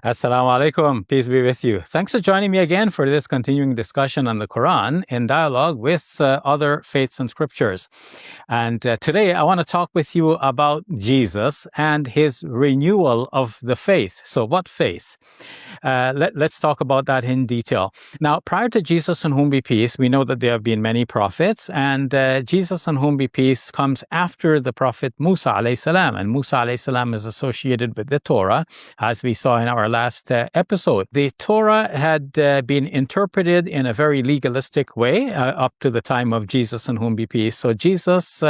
Assalamu alaikum. Peace be with you. Thanks for joining me again for this continuing discussion on the Quran in dialogue with other faiths and scriptures. And today I want to talk with you about Jesus and his renewal of the faith. So what faith? Let's talk about that in detail. Now, prior to Jesus, on whom be peace, we know that there have been many prophets, and Jesus, on whom be peace, comes after the prophet Musa alayhi salam. And Musa alayhi salam is associated with the Torah, as we saw in our last episode. The Torah had been interpreted in a very legalistic way up to the time of Jesus, on whom be peace. So Jesus,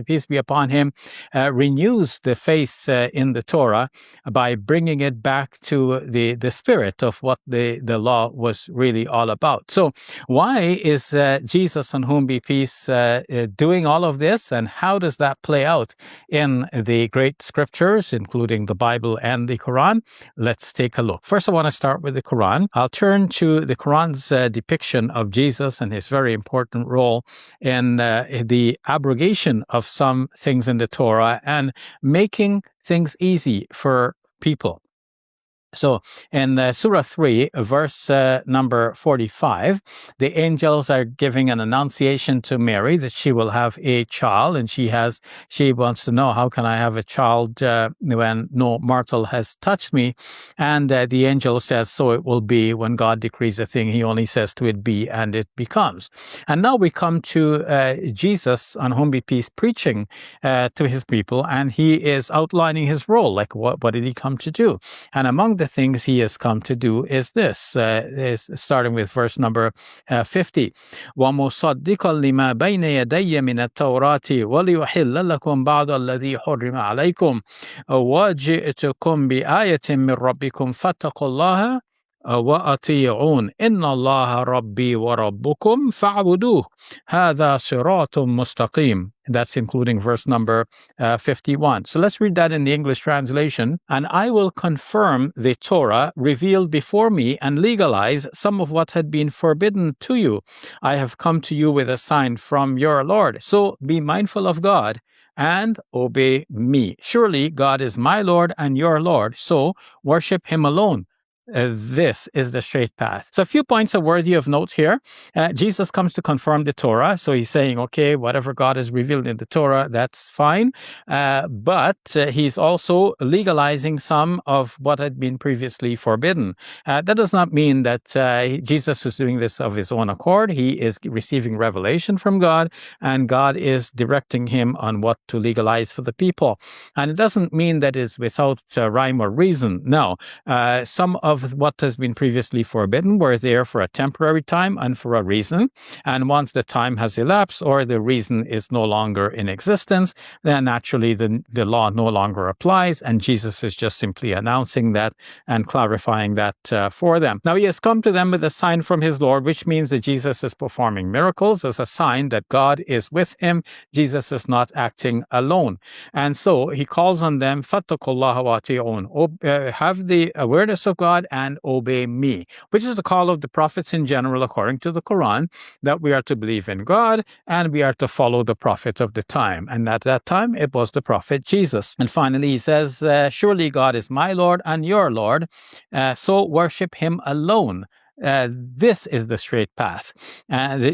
peace be upon him, renews the faith in the Torah by bringing it back to the spirit of what the law was really all about. So why is Jesus, on whom be peace, doing all of this, and how does that play out in the great scriptures, including the Bible and the Quran? Let's take a look. First, I want to start with the Quran. I'll turn to the Quran's depiction of Jesus and his very important role in the abrogation of some things in the Torah and making things easy for people. So in Surah 3, verse number 45, the angels are giving an annunciation to Mary that she will have a child, and she wants to know, how can I have a child when no mortal has touched me? And the angel says, so it will be. When God decrees a thing, he only says to it be, and it becomes. And now we come to Jesus, on whom be peace, preaching to his people, and he is outlining his role, like what did he come to do? And among the things he has come to do is this, starting with verse number 50. وَمُصَدِّقًا لِمَا بَيْنَ يَدَيَّ مِنَ التَّوْرَاةِ وَلِيُحِلَّ لَكُمْ بَعْضَ الَّذِي حُرِّمَ عَلَيْكُمْ وَجِئْتُكُمْ بِآيَةٍ مِّن رَبِّكُمْ فَاتَّقُوا اللَّهَ وَأَطِيعُونِ إِنَّ اللَّهَ رَبِّي وَرَبُّكُمْ فَاعْبُدُوهُ هَذَا صِرَاطٌ مُسْتَقِيمٌ. That's including verse number 51. So let's read that in the English translation. And I will confirm the Torah revealed before me and legalize some of what had been forbidden to you. I have come to you with a sign from your Lord. So be mindful of God and obey me. Surely God is my Lord and your Lord. So worship him alone. This is the straight path. So a few points are worthy of note here. Jesus comes to confirm the Torah. So he's saying, okay, whatever God has revealed in the Torah, that's fine. But he's also legalizing some of what had been previously forbidden. That does not mean that Jesus is doing this of his own accord. He is receiving revelation from God, and God is directing him on what to legalize for the people. And it doesn't mean that it's without rhyme or reason. No. Some of what has been previously forbidden were there for a temporary time and for a reason. And once the time has elapsed or the reason is no longer in existence, then naturally the law no longer applies. And Jesus is just simply announcing that and clarifying that for them. Now, he has come to them with a sign from his Lord, which means that Jesus is performing miracles as a sign that God is with him. Jesus is not acting alone. And so he calls on them, فَاتَّقُوا اللَّهَ وَأَطِيعُونِ, have the awareness of God and obey me, which is the call of the prophets in general, according to the Quran, that we are to believe in God and we are to follow the prophet of the time. And at that time, it was the prophet Jesus. And finally, he says, surely God is my Lord and your Lord, so worship him alone. This is the straight path.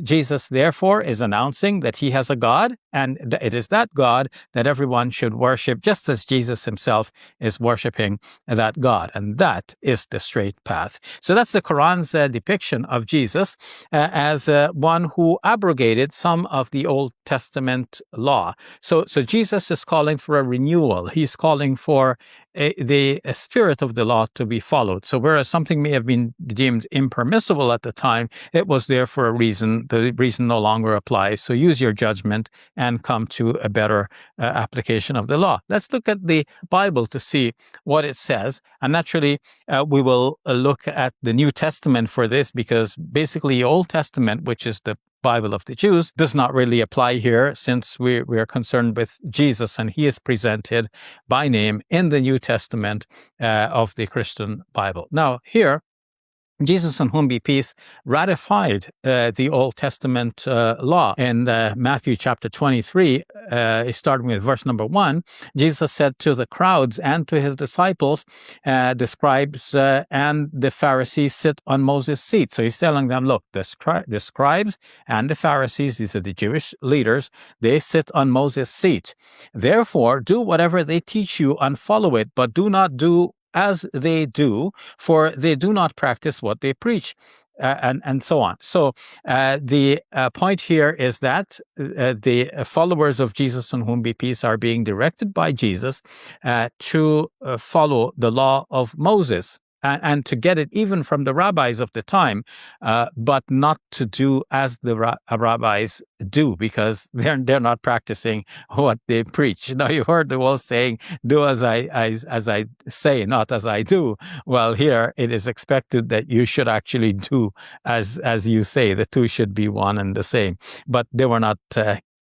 Jesus, therefore, is announcing that he has a God, and it is that God that everyone should worship, just as Jesus himself is worshiping that God. And that is the straight path. So that's the Quran's depiction of Jesus as one who abrogated some of the Old Testament law. So Jesus is calling for a renewal. He's calling for the spirit of the law to be followed. So whereas something may have been deemed impermissible at the time, it was there for a reason. The reason no longer applies. So use your judgment and come to a better application of the law. Let's look at the Bible to see what it says. And naturally, we will look at the New Testament for this, because basically Old Testament, which is the Bible of the Jews, does not really apply here, since we are concerned with Jesus, and he is presented by name in the New Testament of the Christian Bible. Now, here Jesus, on whom be peace, ratified the Old Testament law. In Matthew chapter 23, starting with verse number 1, Jesus said to the crowds and to his disciples, the scribes and the Pharisees sit on Moses' seat. So he's telling them, look, the scribes and the Pharisees, these are the Jewish leaders, they sit on Moses' seat. Therefore, do whatever they teach you and follow it, but do not do as they do, for they do not practice what they preach, and so on. So the point here is that the followers of Jesus, on whom be peace, are being directed by Jesus to follow the law of Moses. And to get it even from the rabbis of the time, but not to do as the rabbis do, because they're not practicing what they preach. Now, you heard the old saying, "Do as I say, not as I do." Well, here it is expected that you should actually do as you say. The two should be one and the same. But they were not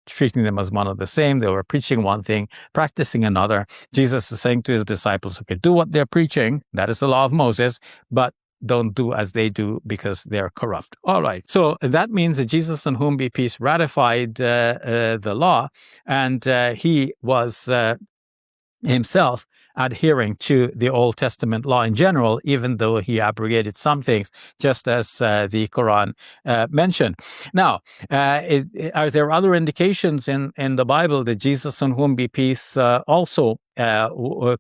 treating them as one of the same. They were preaching one thing, practicing another. Jesus is saying to his disciples, okay, do what they're preaching. That is the law of Moses, but don't do as they do because they're corrupt. All right. So that means that Jesus, on whom be peace, ratified the law, and he was himself adhering to the Old Testament law in general, even though he abrogated some things, just as the Quran mentioned. Now, are there other indications in the Bible that Jesus, on whom be peace, also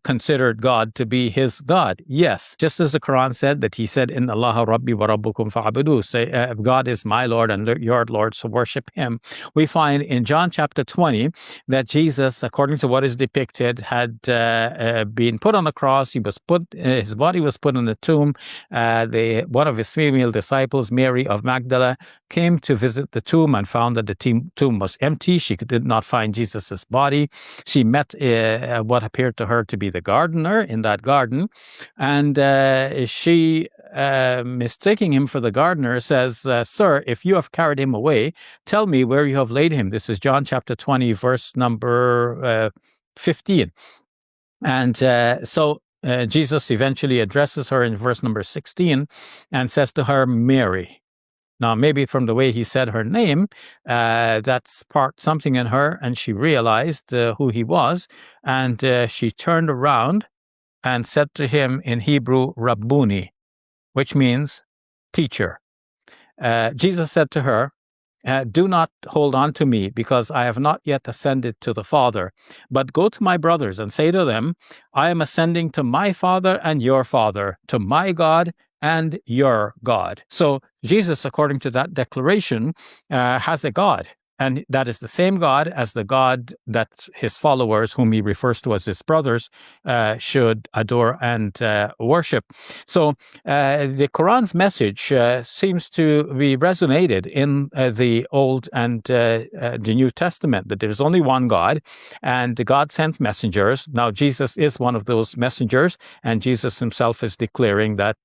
considered God to be his God? Yes, just as the Quran said that he said, "Inna Allah Rabbi wa Rabbukum fa'budu," say, God is my Lord and your Lord, so worship him. We find in John chapter 20 that Jesus, according to what is depicted, had been put on the cross. His body was put in the tomb. One of his female disciples, Mary of Magdala, came to visit the tomb and found that the tomb was empty. She did not find Jesus's body. She met what appeared to her to be the gardener in that garden, and she, mistaking him for the gardener, says, "Sir, if you have carried him away, tell me where you have laid him." This is John chapter 20, verse number 15. And so Jesus eventually addresses her in verse number 16 and says to her, "Mary." Now, maybe from the way he said her name, that sparked something in her, and she realized who he was, and she turned around and said to him in Hebrew, "Rabbuni," which means teacher. Jesus said to her, "Do not hold on to me, because I have not yet ascended to the Father, but go to my brothers and say to them, I am ascending to my Father and your Father, to my God and your God." So Jesus, according to that declaration, has a God. And that is the same God as the God that his followers, whom he refers to as his brothers, should adore and worship. So the Quran's message seems to be resonated in the Old and the New Testament, that there is only one God, and God sends messengers. Now, Jesus is one of those messengers, and Jesus himself is declaring that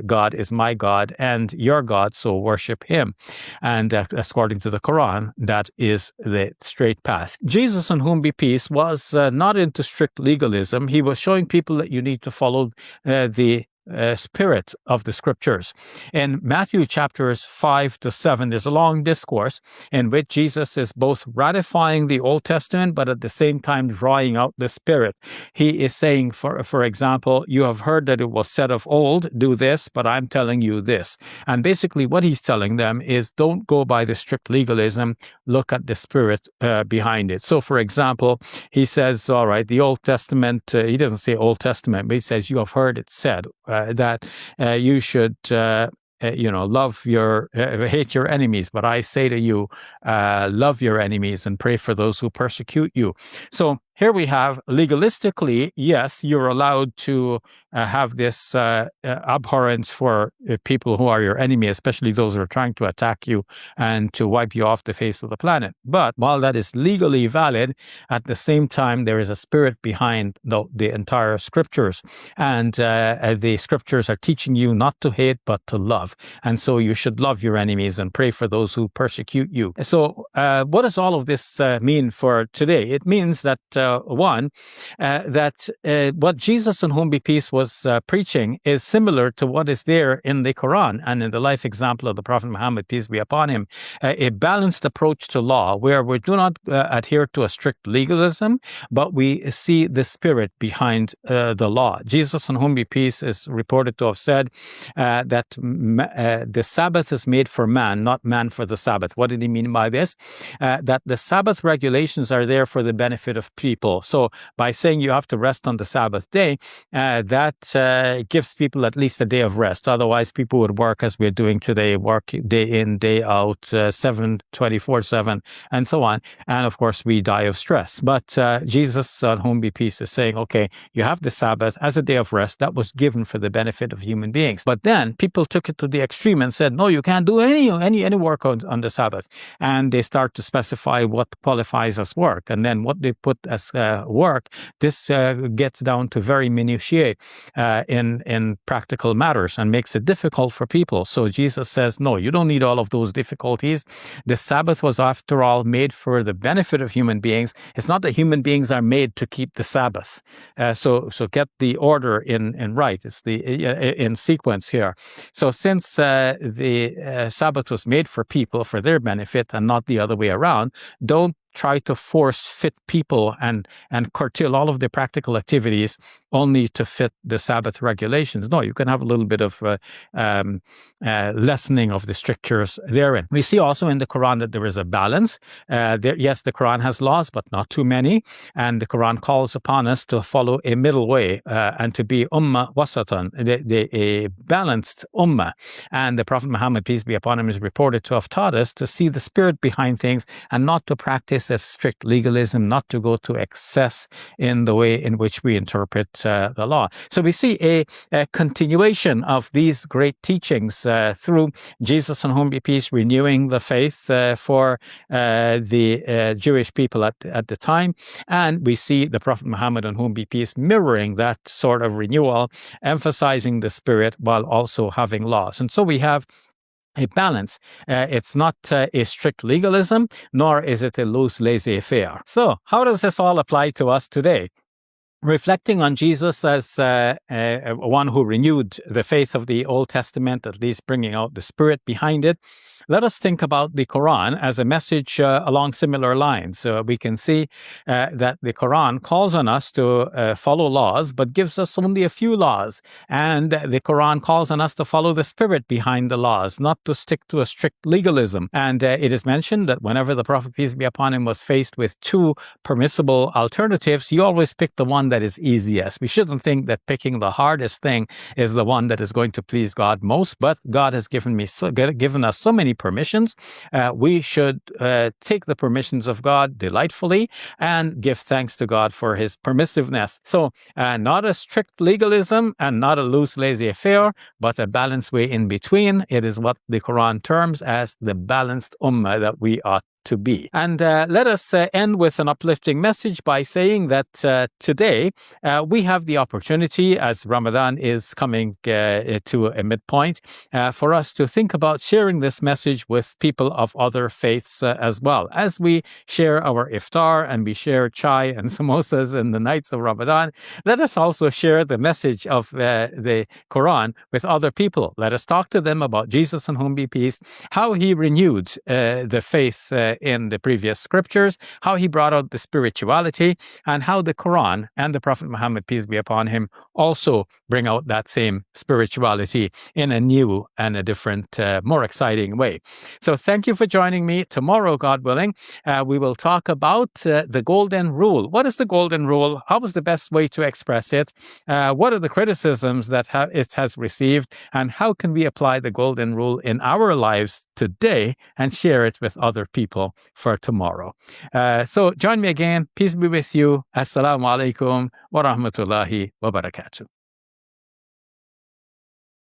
God is my God and your God, so worship him. And according to the Quran, that is the straight path. Jesus, on whom be peace, was not into strict legalism. He was showing people that you need to follow the spirit of the scriptures. In Matthew chapters 5 to 7, there's a long discourse in which Jesus is both ratifying the Old Testament, but at the same time drawing out the spirit. He is saying, for example, you have heard that it was said of old, do this, but I'm telling you this. And basically what he's telling them is, don't go by the strict legalism, look at the spirit behind it. So, for example, he says, all right, the Old Testament, he doesn't say Old Testament, but he says, you have heard it said that you should, love hate your enemies. But I say to you, love your enemies and pray for those who persecute you. So here we have, legalistically, yes, you're allowed to have this abhorrence for people who are your enemy, especially those who are trying to attack you and to wipe you off the face of the planet. But while that is legally valid, at the same time, there is a spirit behind the entire scriptures. And the scriptures are teaching you not to hate, but to love. And so you should love your enemies and pray for those who persecute you. So what does all of this mean for today? It means that one, that what Jesus, on whom be peace, was preaching is similar to what is there in the Quran and in the life example of the Prophet Muhammad, peace be upon him, a balanced approach to law where we do not adhere to a strict legalism, but we see the spirit behind the law. Jesus, on whom be peace, is reported to have said that the Sabbath is made for man, not man for the Sabbath. What did he mean by this? That the Sabbath regulations are there for the benefit of people. So by saying you have to rest on the Sabbath day, that gives people at least a day of rest. Otherwise, people would work as we're doing today, work day in, day out, 24/7, and so on. And of course, we die of stress. But Jesus, on whom be peace, is saying, okay, you have the Sabbath as a day of rest that was given for the benefit of human beings. But then people took it to the extreme and said, no, you can't do any work on the Sabbath. And they start to specify what qualifies as work. And then what they put as work, this gets down to very minutiae in practical matters and makes it difficult for people. So Jesus says, no, you don't need all of those difficulties. The Sabbath was, after all, made for the benefit of human beings. It's not that human beings are made to keep the Sabbath. So get the order in right. It's in sequence here. So since the Sabbath was made for people, for their benefit, and not the other way around, don't try to force fit people and curtail all of the practical activities only to fit the Sabbath regulations. No, you can have a little bit of lessening of the strictures therein. We see also in the Quran that there is a balance. Yes, the Quran has laws, but not too many. And the Quran calls upon us to follow a middle way and to be ummah wasatan, a balanced ummah. And the Prophet Muhammad, peace be upon him, is reported to have taught us to see the spirit behind things and not to practice a strict legalism, not to go to excess in the way in which we interpret the law. So we see a continuation of these great teachings through Jesus, on whom be peace, renewing the faith for the Jewish people at the time. And we see the Prophet Muhammad, on whom be peace, mirroring that sort of renewal, emphasizing the spirit while also having laws. And so we have a balance. It's not a strict legalism, nor is it a loose laissez-faire. So how does this all apply to us today? Reflecting on Jesus as one who renewed the faith of the Old Testament, at least bringing out the spirit behind it, let us think about the Quran as a message along similar lines. We can see that the Quran calls on us to follow laws, but gives us only a few laws. And the Quran calls on us to follow the spirit behind the laws, not to stick to a strict legalism. And it is mentioned that whenever the Prophet, peace be upon him, was faced with two permissible alternatives, he always picked the one that is easiest. We shouldn't think that picking the hardest thing is the one that is going to please God most, but God has given us so many permissions. We should take the permissions of God delightfully and give thanks to God for his permissiveness. So not a strict legalism and not a loose laissez-faire, but a balanced way in between. It is what the Quran terms as the balanced ummah that we ought to be. And let us end with an uplifting message by saying that today we have the opportunity, as Ramadan is coming to a midpoint, for us to think about sharing this message with people of other faiths as well. As we share our iftar and we share chai and samosas in the nights of Ramadan, let us also share the message of the Quran with other people. Let us talk to them about Jesus, on whom be peace, how he renewed the faith in the previous scriptures, how he brought out the spirituality, and how the Quran and the Prophet Muhammad, peace be upon him, also bring out that same spirituality in a new and a different, more exciting way. So thank you for joining me. Tomorrow, God willing, we will talk about the golden rule. What is the golden rule? How is the best way to express it? What are the criticisms that it has received? And how can we apply the golden rule in our lives today and share it with other people for tomorrow? So join me again. Peace be with you. Assalamu alaikum wa rahmatullahi wa barakatuh.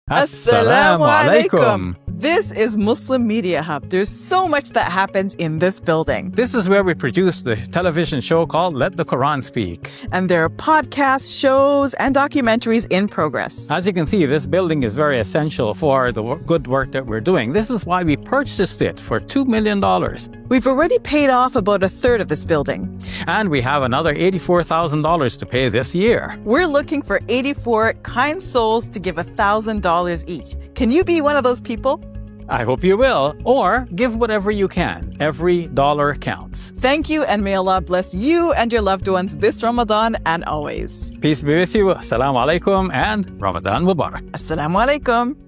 Assalamu alaikum. This is Muslim Media Hub. There's so much that happens in this building. This is where we produce the television show called Let the Quran Speak. And there are podcasts, shows, and documentaries in progress. As you can see, this building is very essential for the good work that we're doing. This is why we purchased it for $2 million. We've already paid off about a third of this building. And we have another $84,000 to pay this year. We're looking for 84 kind souls to give $1,000 each. Can you be one of those people? I hope you will. Or give whatever you can. Every dollar counts. Thank you, and may Allah bless you and your loved ones this Ramadan and always. Peace be with you. Assalamu alaikum and Ramadan Mubarak. Assalamu alaikum.